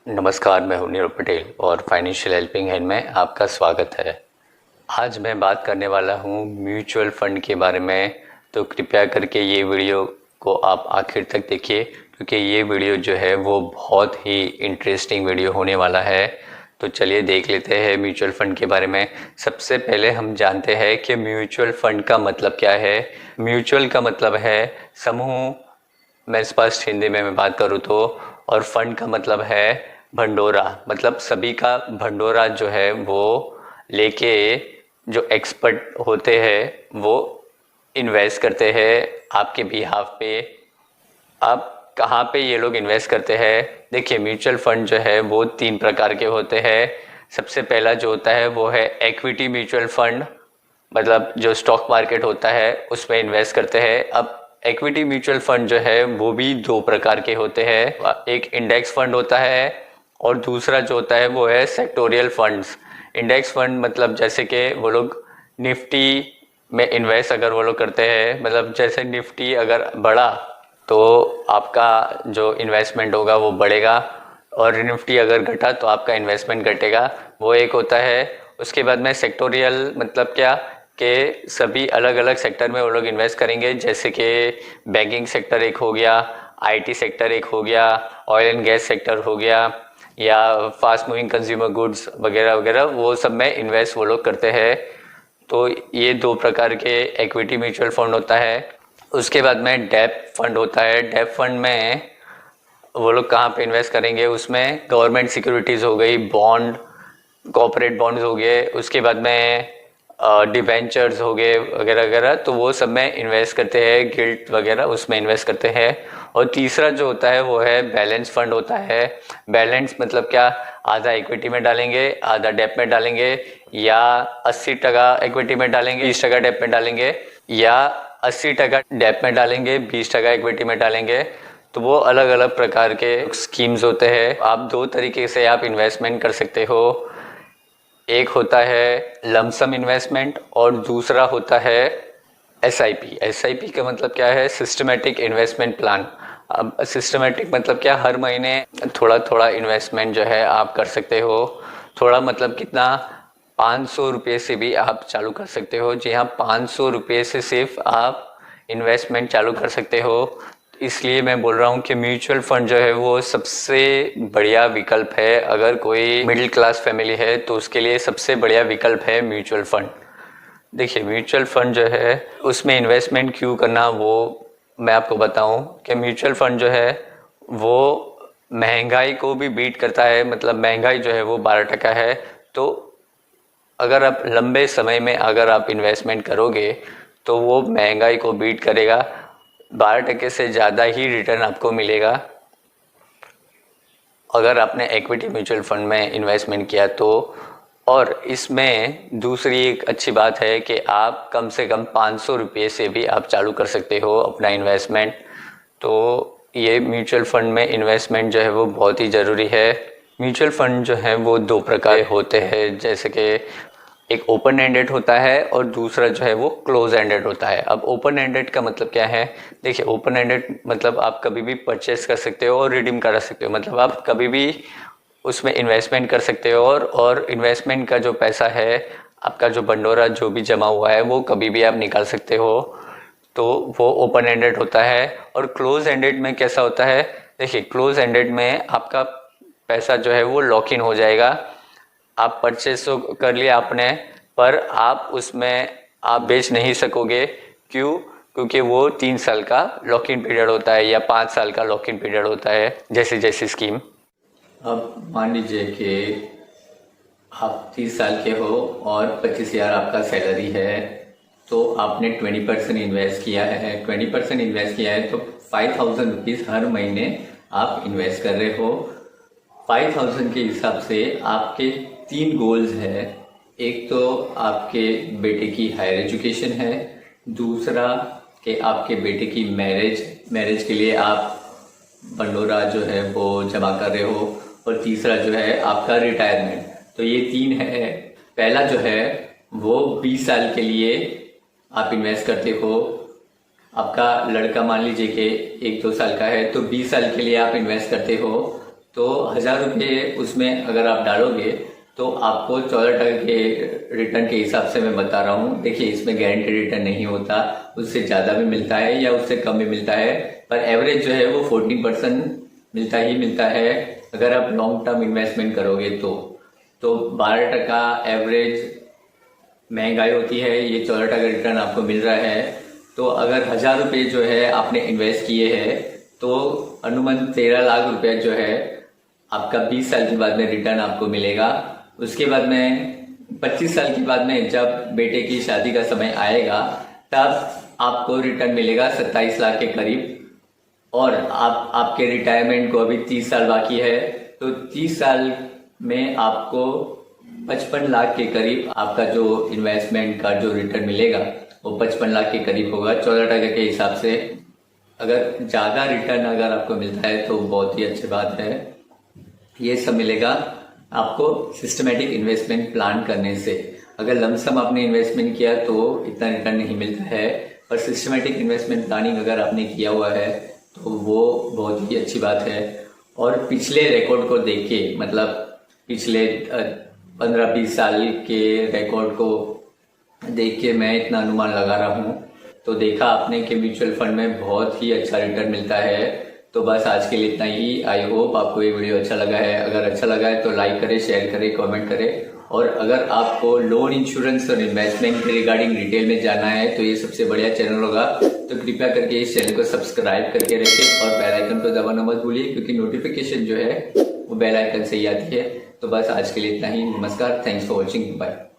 नमस्कार, मैं हूं नीरव पटेल और फाइनेंशियल हेल्पिंग हैंड में आपका स्वागत है। आज मैं बात करने वाला हूं म्यूचुअल फंड के बारे में। तो कृपया करके ये वीडियो को आप आखिर तक देखिए, क्योंकि ये वीडियो जो है वो बहुत ही इंटरेस्टिंग वीडियो होने वाला है। तो चलिए देख लेते हैं म्यूचुअल फंड के बारे में। सबसे पहले हम जानते हैं कि म्यूचुअल फंड का मतलब क्या है। म्यूचुअल का मतलब है समूह, मैं स्पष्ट हिंदी में मैं बात करूँ तो। और फंड का मतलब है भंडोरा, मतलब सभी का भंडोरा जो है वो लेके जो एक्सपर्ट होते हैं वो इन्वेस्ट करते हैं आपके बिहाफ पे। अब कहाँ पे ये लोग इन्वेस्ट करते हैं? देखिए, म्यूचुअल फंड जो है वो 3 प्रकार के होते हैं। सबसे पहला जो होता है वो है इक्विटी म्यूचुअल फंड, मतलब जो स्टॉक मार्केट होता है उसमें इन्वेस्ट करते हैं। अब इक्विटी म्यूचुअल फंड जो है वो भी 2 प्रकार के होते हैं। एक इंडेक्स फंड होता है और दूसरा जो होता है वो है सेक्टोरियल फंड्स। इंडेक्स फंड मतलब जैसे कि वो लोग निफ्टी में इन्वेस्ट अगर वो लोग करते हैं, मतलब जैसे निफ्टी अगर बढ़ा तो आपका जो इन्वेस्टमेंट होगा वो बढ़ेगा, और निफ्टी अगर घटा तो आपका इन्वेस्टमेंट घटेगा। वो एक होता है। उसके बाद में सेक्टोरियल मतलब क्या, कि सभी अलग अलग सेक्टर में वो लोग इन्वेस्ट करेंगे। जैसे कि बैंकिंग सेक्टर एक हो गया, आईटी सेक्टर एक हो गया, ऑयल एंड गैस सेक्टर हो गया, या फास्ट मूविंग कंज्यूमर गुड्स वगैरह वगैरह, वो सब में इन्वेस्ट वो लोग करते हैं। तो ये 2 प्रकार के इक्विटी म्यूचुअल फंड होता है। उसके बाद में डेब्ट फंड होता है। डेब्ट फंड में वो लोग कहाँ पे इन्वेस्ट करेंगे? उसमें गवर्नमेंट सिक्योरिटीज़ हो गई, बॉन्ड, कॉर्पोरेट बॉन्ड्स हो गए, उसके बाद में डिबेंचर्स हो गए वगैरह वगैरह, तो वो सब में इन्वेस्ट करते हैं। गिल्ट वगैरह उसमें इन्वेस्ट करते हैं। और तीसरा जो होता है वो है बैलेंस फंड होता है। बैलेंस मतलब क्या, आधा इक्विटी में डालेंगे, आधा डेप में डालेंगे, या 80% इक्विटी में डालेंगे, 20% डेप में डालेंगे, या 80% डेप में डालेंगे, 20% इक्विटी में डालेंगे। तो वो अलग अलग प्रकार के स्कीम्स होते हैं। आप 2 तरीके से आप इन्वेस्टमेंट कर सकते हो। एक होता है लमसम इन्वेस्टमेंट और दूसरा होता है एसआईपी। एसआईपी का मतलब क्या है? Systematic investment plan. अब सिस्टमेटिक मतलब क्या, हर महीने थोड़ा थोड़ा इन्वेस्टमेंट जो है आप कर सकते हो। थोड़ा मतलब कितना, 500 रुपये से भी आप चालू कर सकते हो। जी हाँ, 500 रुपये से सिर्फ आप इन्वेस्टमेंट चालू कर सकते हो। इसलिए मैं बोल रहा हूँ कि म्यूचुअल फंड जो है वो सबसे बढ़िया विकल्प है। अगर कोई मिडिल क्लास फैमिली है तो उसके लिए सबसे बढ़िया विकल्प है म्यूचुअल फंड। देखिए, म्यूचुअल फंड जो है उसमें इन्वेस्टमेंट क्यों करना, वो मैं आपको बताऊं कि म्यूचुअल फंड जो है वो महंगाई को भी बीट करता है। मतलब महंगाई जो है वो 12% है। तो अगर आप लंबे समय में अगर आप इन्वेस्टमेंट करोगे तो वो महंगाई को बीट करेगा। 12% से ज़्यादा ही रिटर्न आपको मिलेगा अगर आपने इक्विटी म्यूचुअल फंड में इन्वेस्टमेंट किया तो। और इसमें दूसरी एक अच्छी बात है कि आप कम से कम 500 रुपये से भी आप चालू कर सकते हो अपना इन्वेस्टमेंट। तो ये म्यूचुअल फंड में इन्वेस्टमेंट जो है वो बहुत ही ज़रूरी है। म्यूचुअल फंड जो है वो 2 प्रकार होते हैं, जैसे कि एक ओपन एंडेड होता है और दूसरा जो है वो क्लोज एंडेड होता है। अब ओपन एंडेड का मतलब क्या है? देखिए, ओपन एंडेड मतलब आप कभी भी परचेस कर सकते हो और रिडीम करा सकते हो। मतलब आप कभी भी उसमें इन्वेस्टमेंट कर सकते हो, और इन्वेस्टमेंट का जो पैसा है, आपका जो भंडोरा जो भी जमा हुआ है वो कभी भी आप निकाल सकते हो। तो वो ओपन एंडेड होता है। और क्लोज एंडेड में कैसा होता है? देखिए, क्लोज एंडेड में आपका पैसा जो है वो लॉक इन हो जाएगा। आप परचेस तो कर लिया आपने, पर आप उसमें आप बेच नहीं सकोगे। क्यों? क्योंकि वो 3 साल का लॉक इन पीरियड होता है या 5 साल का लॉक इन पीरियड होता है, जैसी जैसी स्कीम। अब मान लीजिए कि आप 30 साल के हो और 25,000 आपका सैलरी है, तो आपने 20% इन्वेस्ट किया है। 20% इन्वेस्ट किया है तो 5,000 रुपीज़ हर महीने आप इन्वेस्ट कर रहे हो। 5,000 के हिसाब से आपके 3 गोल्स हैं। एक तो आपके बेटे की हायर एजुकेशन है, दूसरा कि आपके बेटे की मैरिज के लिए आप भंडोरा जो है वो जमा कर रहे हो, और तीसरा जो है आपका रिटायरमेंट। तो ये 3 है। पहला जो है वो 20 साल के लिए आप इन्वेस्ट करते हो। आपका लड़का मान लीजिए कि 1-2 साल का है तो 20 साल के लिए आप इन्वेस्ट करते हो। तो 1000 रुपये उसमें अगर आप डालोगे तो आपको 14% के रिटर्न के हिसाब से मैं बता रहा हूँ। देखिए, इसमें गारंटी रिटर्न नहीं होता, उससे ज़्यादा भी मिलता है या उससे कम भी मिलता है, पर एवरेज जो है वो 14% मिलता ही मिलता है अगर आप लॉन्ग टर्म इन्वेस्टमेंट करोगे तो 12% एवरेज महंगाई होती है, ये 14% रिटर्न आपको मिल रहा है। तो अगर 1000 रुपये जो है आपने इन्वेस्ट किए हैं तो अनुमान 13 लाख रुपए जो है आपका 20 साल के बाद में रिटर्न आपको मिलेगा। उसके बाद में 25 साल के बाद में जब बेटे की शादी का समय आएगा तब आपको रिटर्न मिलेगा 27 लाख के करीब। और आपके रिटायरमेंट को अभी 30 साल बाकी है, तो 30 साल में आपको 55 लाख के करीब आपका जो इन्वेस्टमेंट का जो रिटर्न मिलेगा वो 55 लाख के करीब होगा 14% के हिसाब से। अगर ज़्यादा रिटर्न अगर आपको मिलता है तो बहुत ही अच्छी बात है। ये सब मिलेगा आपको सिस्टमेटिक इन्वेस्टमेंट प्लान करने से। अगर लमसम आपने इन्वेस्टमेंट किया तो इतना रिटर्न नहीं मिलता है, पर सिस्टमेटिक इन्वेस्टमेंट प्लानिंग अगर आपने किया हुआ है तो वो बहुत ही अच्छी बात है। और पिछले रिकॉर्ड को देख के, मतलब पिछले 15-20 साल के रिकॉर्ड को देख के मैं इतना अनुमान लगा रहा हूँ, तो देखा आपने कि म्यूचुअल फंड में बहुत ही अच्छा रिटर्न मिलता है। तो बस आज के लिए इतना ही। आई होप आपको ये वीडियो अच्छा लगा है। अगर अच्छा लगा है तो लाइक करें, शेयर करें, कमेंट करें। और अगर आपको लोन, इंश्योरेंस और इन्वेस्टमेंट के रिगार्डिंग डिटेल में जानना है तो ये सबसे बढ़िया चैनल होगा, तो कृपया करके इस चैनल को सब्सक्राइब करके रखें और बेल आइकन को दबाना मत भूलिए, क्योंकि नोटिफिकेशन जो है वो बेल आइकन से ही आती है। तो बस आज के लिए इतना ही। नमस्कार, थैंक्स फॉर वॉचिंग, बाय।